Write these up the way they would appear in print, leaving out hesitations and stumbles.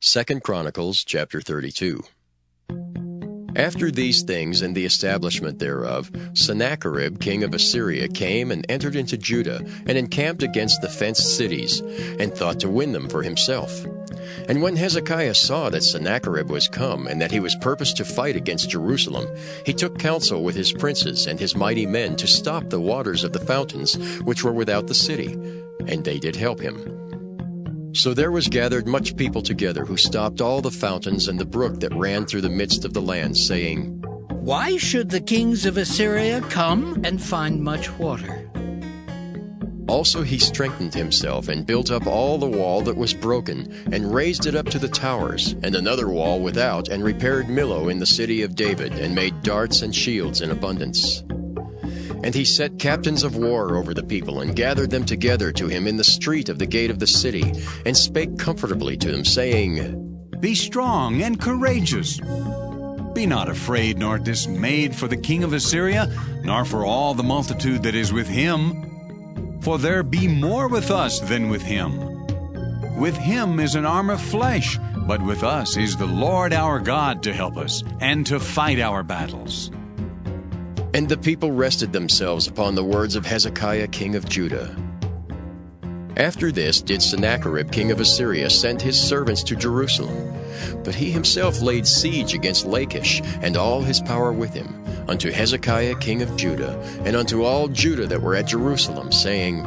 2 Chronicles chapter 32. After these things and the establishment thereof, Sennacherib king of Assyria came and entered into Judah, and encamped against the fenced cities, and thought to win them for himself. And when Hezekiah saw that Sennacherib was come, and that he was purposed to fight against Jerusalem, he took counsel with his princes and his mighty men to stop the waters of the fountains which were without the city, and they did help him. So there was gathered much people together, who stopped all the fountains and the brook that ran through the midst of the land, saying, Why should the kings of Assyria come and find much water? Also he strengthened himself, and built up all the wall that was broken, and raised it up to the towers, and another wall without, and repaired Millo in the city of David, and made darts and shields in abundance. And he set captains of war over the people, and gathered them together to him in the street of the gate of the city, and spake comfortably to them, saying, Be strong and courageous. Be not afraid nor dismayed for the king of Assyria, nor for all the multitude that is with him. For there be more with us than with him. With him is an arm of flesh, but with us is the Lord our God to help us, and to fight our battles. And the people rested themselves upon the words of Hezekiah king of Judah. After this did Sennacherib king of Assyria send his servants to Jerusalem. But he himself laid siege against Lachish, and all his power with him, unto Hezekiah king of Judah, and unto all Judah that were at Jerusalem, saying,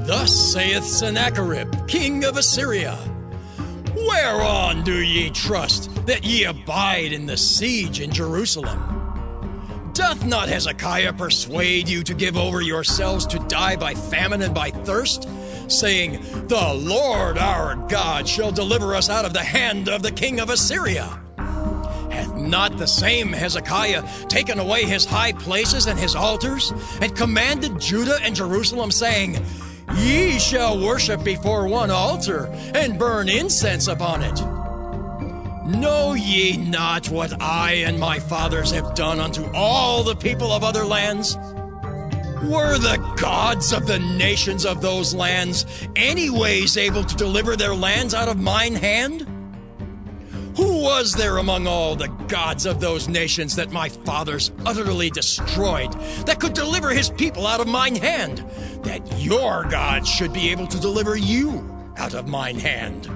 Thus saith Sennacherib king of Assyria, Whereon do ye trust, that ye abide in the siege in Jerusalem? Doth not Hezekiah persuade you to give over yourselves to die by famine and by thirst, saying, The Lord our God shall deliver us out of the hand of the king of Assyria? Hath not the same Hezekiah taken away his high places and his altars, and commanded Judah and Jerusalem, saying, Ye shall worship before one altar, and burn incense upon it? Know ye not what I and my fathers have done unto all the people of other lands? Were the gods of the nations of those lands anyways able to deliver their lands out of mine hand? Who was there among all the gods of those nations that my fathers utterly destroyed, that could deliver his people out of mine hand, that your God should be able to deliver you out of mine hand?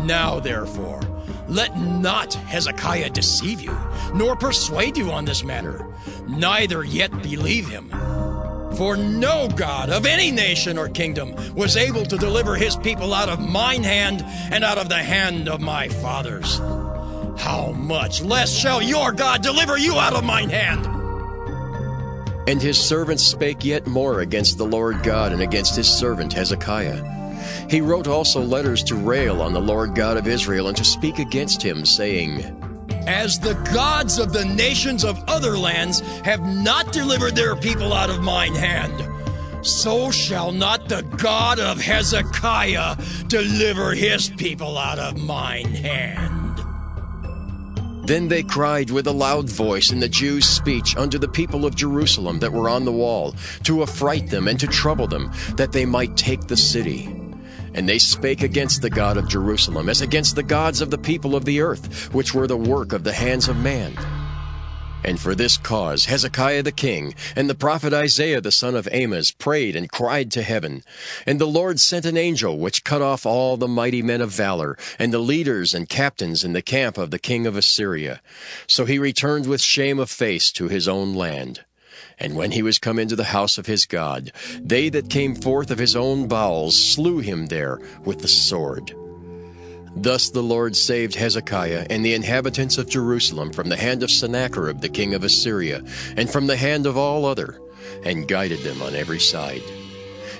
Now therefore, let not Hezekiah deceive you, nor persuade you on this matter, neither yet believe him. For no God of any nation or kingdom was able to deliver his people out of mine hand and out of the hand of my fathers. How much less shall your God deliver you out of mine hand? And his servants spake yet more against the Lord God and against his servant Hezekiah. He wrote also letters to rail on the Lord God of Israel, and to speak against him, saying, As the gods of the nations of other lands have not delivered their people out of mine hand, so shall not the God of Hezekiah deliver his people out of mine hand. Then they cried with a loud voice in the Jews' speech unto the people of Jerusalem that were on the wall, to affright them and to trouble them, that they might take the city. And they spake against the God of Jerusalem, as against the gods of the people of the earth, which were the work of the hands of man. And for this cause Hezekiah the king, and the prophet Isaiah the son of Amoz, prayed and cried to heaven. And the Lord sent an angel, which cut off all the mighty men of valor, and the leaders and captains in the camp of the king of Assyria. So he returned with shame of face to his own land. And when he was come into the house of his God, they that came forth of his own bowels slew him there with the sword. Thus the Lord saved Hezekiah and the inhabitants of Jerusalem from the hand of Sennacherib the king of Assyria, and from the hand of all other, and guided them on every side.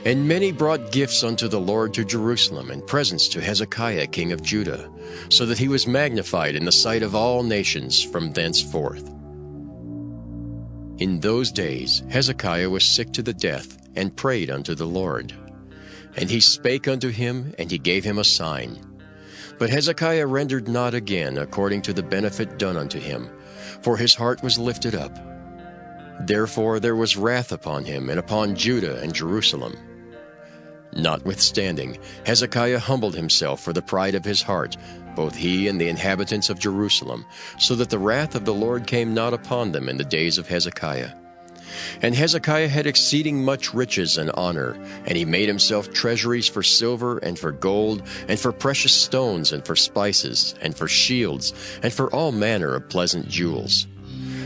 And many brought gifts unto the Lord to Jerusalem, and presents to Hezekiah king of Judah, so that he was magnified in the sight of all nations from thenceforth. In those days Hezekiah was sick to the death, and prayed unto the Lord. And he spake unto him, and he gave him a sign. But Hezekiah rendered not again according to the benefit done unto him, for his heart was lifted up. Therefore there was wrath upon him, and upon Judah and Jerusalem. Notwithstanding, Hezekiah humbled himself for the pride of his heart, both he and the inhabitants of Jerusalem, so that the wrath of the Lord came not upon them in the days of Hezekiah. And Hezekiah had exceeding much riches and honor, and he made himself treasuries for silver and for gold, and for precious stones, and for spices, and for shields, and for all manner of pleasant jewels.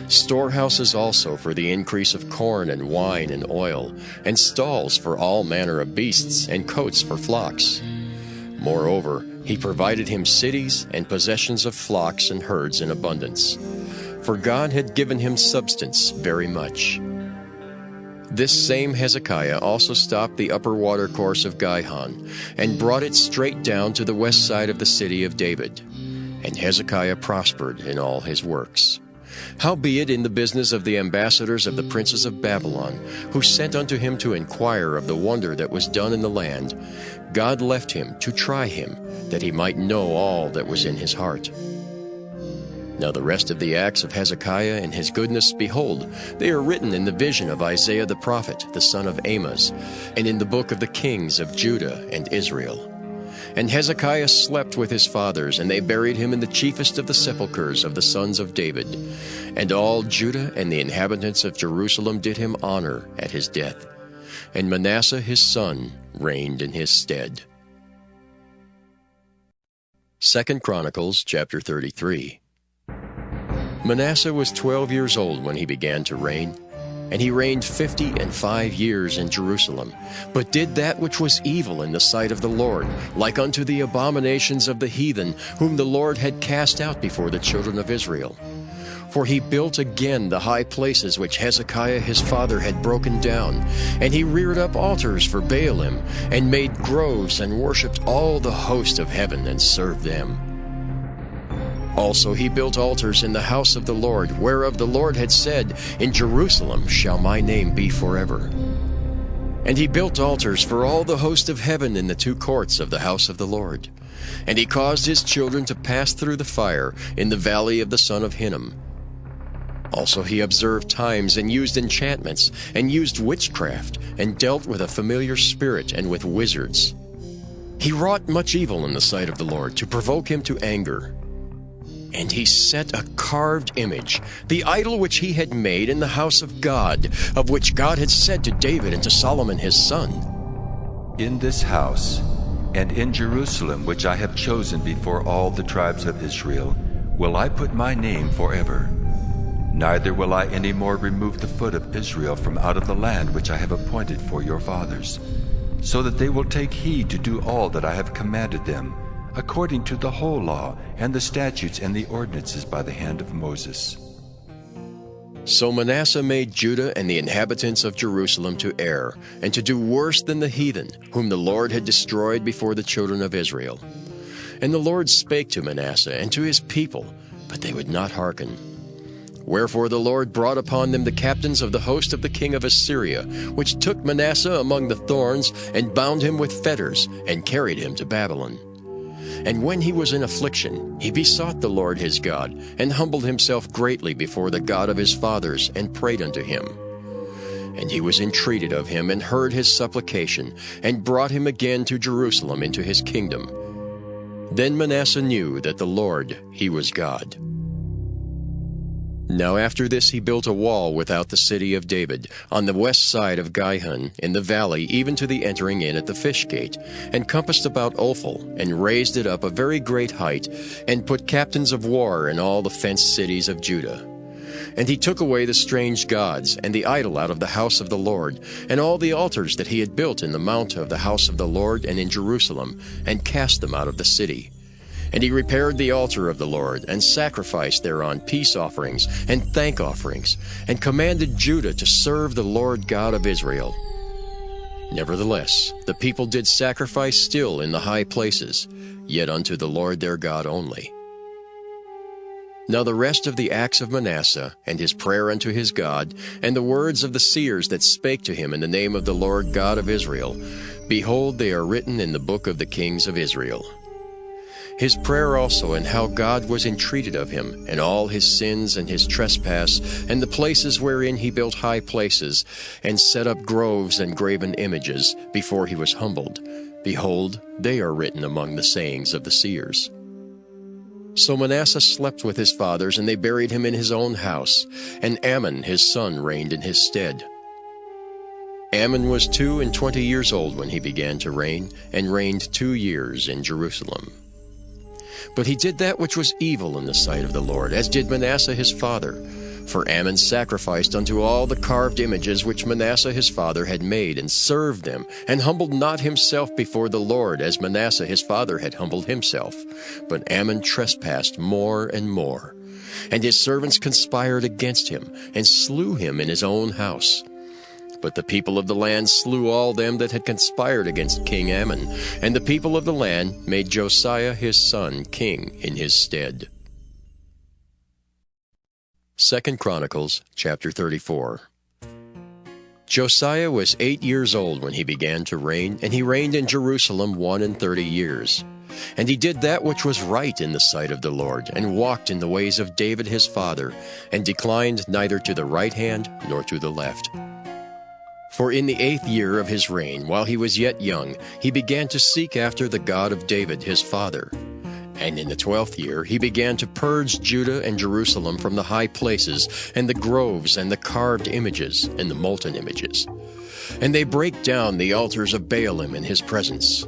Storehouses also for the increase of corn and wine and oil, and stalls for all manner of beasts, and coats for flocks. Moreover, he provided him cities and possessions of flocks and herds in abundance. For God had given him substance very much. This same Hezekiah also stopped the upper watercourse of Gihon, and brought it straight down to the west side of the city of David. And Hezekiah prospered in all his works. Howbeit in the business of the ambassadors of the princes of Babylon, who sent unto him to inquire of the wonder that was done in the land, God left him to try him, that he might know all that was in his heart. Now the rest of the acts of Hezekiah and his goodness, behold, they are written in the vision of Isaiah the prophet, the son of Amoz, and in the book of the kings of Judah and Israel. And Hezekiah slept with his fathers, and they buried him in the chiefest of the sepulchres of the sons of David. And all Judah and the inhabitants of Jerusalem did him honor at his death. And Manasseh his son reigned in his stead. 2 Chronicles chapter 33. Manasseh was 12 years old when he began to reign, and he reigned 55 years in Jerusalem, but did that which was evil in the sight of the Lord, like unto the abominations of the heathen, whom the Lord had cast out before the children of Israel. For he built again the high places which Hezekiah his father had broken down, and he reared up altars for Baalim, and made groves, and worshipped all the host of heaven, and served them. Also he built altars in the house of the Lord, whereof the Lord had said, In Jerusalem shall my name be forever. And he built altars for all the host of heaven in the two courts of the house of the Lord. And he caused his children to pass through the fire in the valley of the son of Hinnom. Also he observed times, and used enchantments, and used witchcraft, and dealt with a familiar spirit, and with wizards. He wrought much evil in the sight of the Lord, to provoke him to anger. And he set a carved image, the idol which he had made in the house of God, of which God had said to David and to Solomon his son, In this house, and in Jerusalem, which I have chosen before all the tribes of Israel, will I put my name forever. Neither will I any more remove the foot of Israel from out of the land which I have appointed for your fathers, so that they will take heed to do all that I have commanded them, according to the whole law and the statutes and the ordinances by the hand of Moses. So Manasseh made Judah and the inhabitants of Jerusalem to err, and to do worse than the heathen, whom the Lord had destroyed before the children of Israel. And the Lord spake to Manasseh and to his people, but they would not hearken. Wherefore the Lord brought upon them the captains of the host of the king of Assyria, which took Manasseh among the thorns, and bound him with fetters, and carried him to Babylon. And when he was in affliction, he besought the Lord his God, and humbled himself greatly before the God of his fathers, and prayed unto him. And he was entreated of him, and heard his supplication, and brought him again to Jerusalem into his kingdom. Then Manasseh knew that the Lord, he was God. Now after this he built a wall without the city of David, on the west side of Gihon, in the valley, even to the entering in at the fish gate, and compassed about Ophel, and raised it up a very great height, and put captains of war in all the fenced cities of Judah. And he took away the strange gods, and the idol out of the house of the Lord, and all the altars that he had built in the mount of the house of the Lord and in Jerusalem, and cast them out of the city. And he repaired the altar of the Lord, and sacrificed thereon peace offerings and thank offerings, and commanded Judah to serve the Lord God of Israel. Nevertheless, the people did sacrifice still in the high places, yet unto the Lord their God only. Now the rest of the acts of Manasseh, and his prayer unto his God, and the words of the seers that spake to him in the name of the Lord God of Israel, behold, they are written in the book of the kings of Israel. his prayer also, and how God was entreated of him, and all his sins and his trespass, and the places wherein he built high places, and set up groves and graven images, before he was humbled. Behold, they are written among the sayings of the seers. So Manasseh slept with his fathers, and they buried him in his own house, and Amon his son reigned in his stead. Amon was 22 years old when he began to reign, and reigned 2 years in Jerusalem. But he did that which was evil in the sight of the Lord, as did Manasseh his father. For Amon sacrificed unto all the carved images which Manasseh his father had made, and served them, and humbled not himself before the Lord, as Manasseh his father had humbled himself. But Amon trespassed more and more. And his servants conspired against him, and slew him in his own house. But the people of the land slew all them that had conspired against King Amon, and the people of the land made Josiah his son king in his stead. 2 Chronicles chapter 34. Josiah was 8 years old when he began to reign, and he reigned in Jerusalem 31 years. And he did that which was right in the sight of the Lord, and walked in the ways of David his father, and declined neither to the right hand nor to the left. For in the 8th year of his reign, while he was yet young, he began to seek after the God of David his father. And in the 12th year he began to purge Judah and Jerusalem from the high places, and the groves, and the carved images, and the molten images. And they brake down the altars of Baalim in his presence.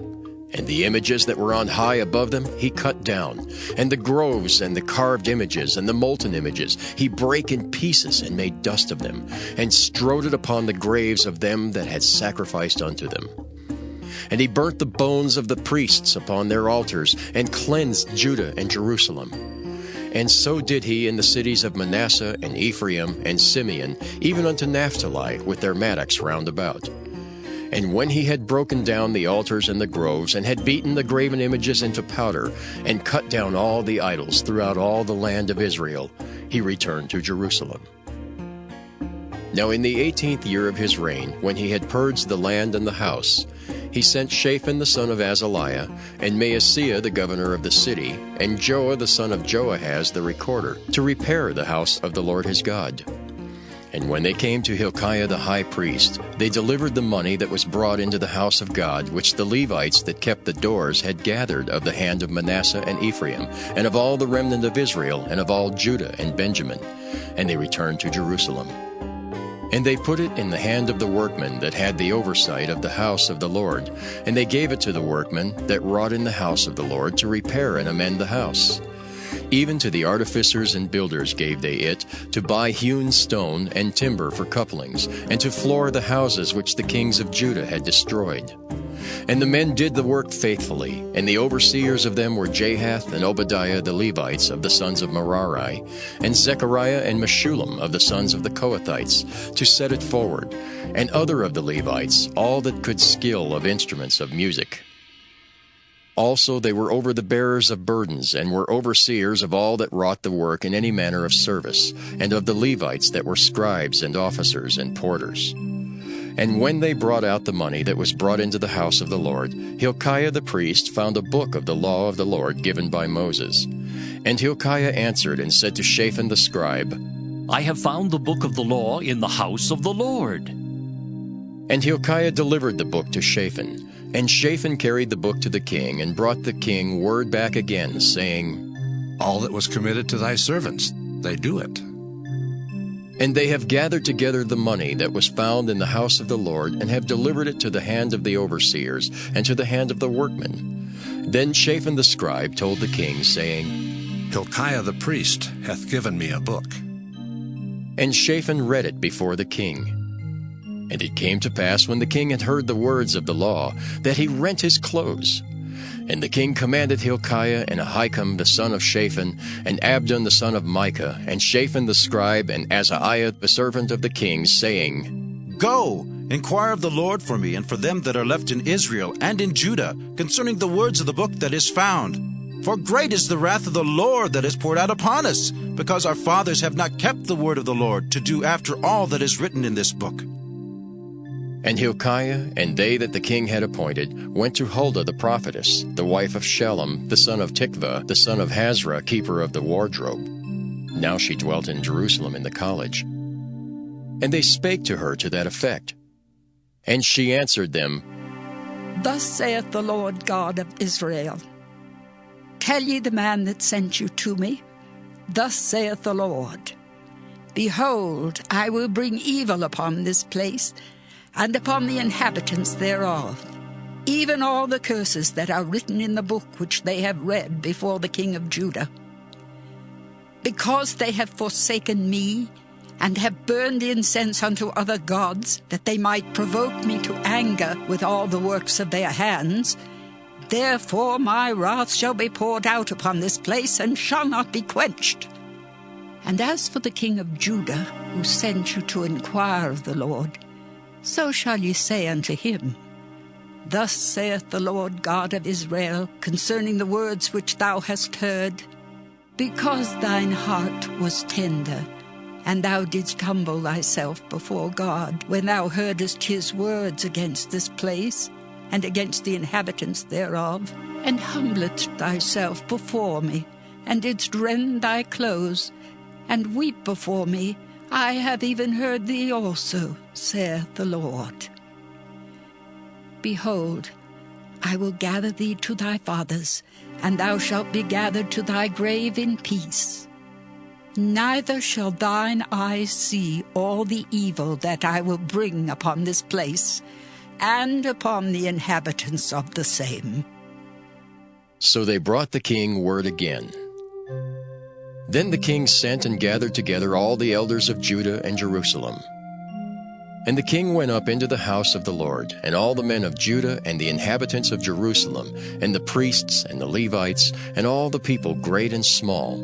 And the images that were on high above them he cut down, and the groves and the carved images and the molten images he brake in pieces, and made dust of them, and strode it upon the graves of them that had sacrificed unto them. And he burnt the bones of the priests upon their altars, and cleansed Judah and Jerusalem. And so did he in the cities of Manasseh and Ephraim and Simeon, even unto Naphtali, with their mattocks round about. And when he had broken down the altars and the groves, and had beaten the graven images into powder, and cut down all the idols throughout all the land of Israel, he returned to Jerusalem. Now in the 18th year of his reign, when he had purged the land and the house, he sent Shaphan the son of Azaliah, and Maaseiah the governor of the city, and Joah the son of Joahaz the recorder, to repair the house of the Lord his God. And when they came to Hilkiah the high priest, they delivered the money that was brought into the house of God, which the Levites that kept the doors had gathered of the hand of Manasseh and Ephraim, and of all the remnant of Israel, and of all Judah and Benjamin. And they returned to Jerusalem. And they put it in the hand of the workmen that had the oversight of the house of the Lord, and they gave it to the workmen that wrought in the house of the Lord to repair and amend the house. Even to the artificers and builders gave they it, to buy hewn stone and timber for couplings, and to floor the houses which the kings of Judah had destroyed. And the men did the work faithfully, and the overseers of them were Jahath and Obadiah the Levites of the sons of Merari, and Zechariah and Meshullam of the sons of the Kohathites, to set it forward, and other of the Levites, all that could skill of instruments of music. Also they were over the bearers of burdens, and were overseers of all that wrought the work in any manner of service, and of the Levites that were scribes and officers and porters. And when they brought out the money that was brought into the house of the Lord, Hilkiah the priest found a book of the law of the Lord given by Moses. And Hilkiah answered and said to Shaphan the scribe, I have found the book of the law in the house of the Lord. And Hilkiah delivered the book to Shaphan. And Shaphan carried the book to the king, and brought the king word back again, saying, All that was committed to thy servants, they do it. And they have gathered together the money that was found in the house of the Lord, and have delivered it to the hand of the overseers, and to the hand of the workmen. Then Shaphan the scribe told the king, saying, Hilkiah the priest hath given me a book. And Shaphan read it before the king. And it came to pass, when the king had heard the words of the law, that he rent his clothes. And the king commanded Hilkiah, and Ahikam the son of Shaphan, and Abdon the son of Micah, and Shaphan the scribe, and Azariah the servant of the king, saying, Go, inquire of the Lord for me, and for them that are left in Israel and in Judah, concerning the words of the book that is found. For great is the wrath of the Lord that is poured out upon us, because our fathers have not kept the word of the Lord, to do after all that is written in this book. And Hilkiah and they that the king had appointed went to Huldah the prophetess, the wife of Shallum, the son of Tikvah, the son of Hazra, keeper of the wardrobe. Now she dwelt in Jerusalem in the college. And they spake to her to that effect. And she answered them, Thus saith the Lord God of Israel, Tell ye the man that sent you to me, Thus saith the Lord, Behold, I will bring evil upon this place, and upon the inhabitants thereof, even all the curses that are written in the book which they have read before the king of Judah. Because they have forsaken me, and have burned incense unto other gods, that they might provoke me to anger with all the works of their hands, therefore my wrath shall be poured out upon this place, and shall not be quenched. And as for the king of Judah, who sent you to inquire of the Lord, so shall ye say unto him, Thus saith the Lord God of Israel concerning the words which thou hast heard, Because thine heart was tender, and thou didst humble thyself before God, when thou heardest his words against this place, and against the inhabitants thereof, and humbledst thyself before me, and didst rend thy clothes, and weep before me, I have even heard thee also, saith the Lord. Behold, I will gather thee to thy fathers, and thou shalt be gathered to thy grave in peace. Neither shall thine eyes see all the evil that I will bring upon this place, and upon the inhabitants of the same. So they brought the king word again. Then the king sent and gathered together all the elders of Judah and Jerusalem. And the king went up into the house of the Lord, and all the men of Judah and the inhabitants of Jerusalem, and the priests and the Levites, and all the people great and small.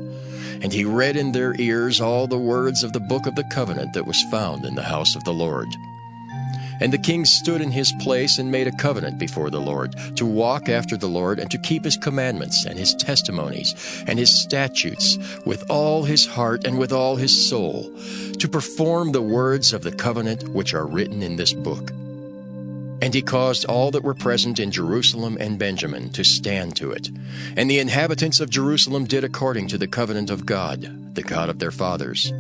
And he read in their ears all the words of the book of the covenant that was found in the house of the Lord. And the king stood in his place and made a covenant before the Lord, to walk after the Lord, and to keep his commandments and his testimonies and his statutes with all his heart and with all his soul, to perform the words of the covenant which are written in this book. And he caused all that were present in Jerusalem and Benjamin to stand to it. And the inhabitants of Jerusalem did according to the covenant of God, the God of their fathers.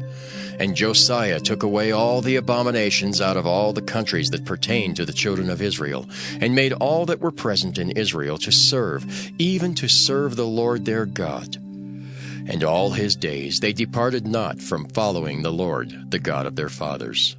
And Josiah took away all the abominations out of all the countries that pertained to the children of Israel, and made all that were present in Israel to serve, even to serve the Lord their God. And all his days they departed not from following the Lord, the God of their fathers.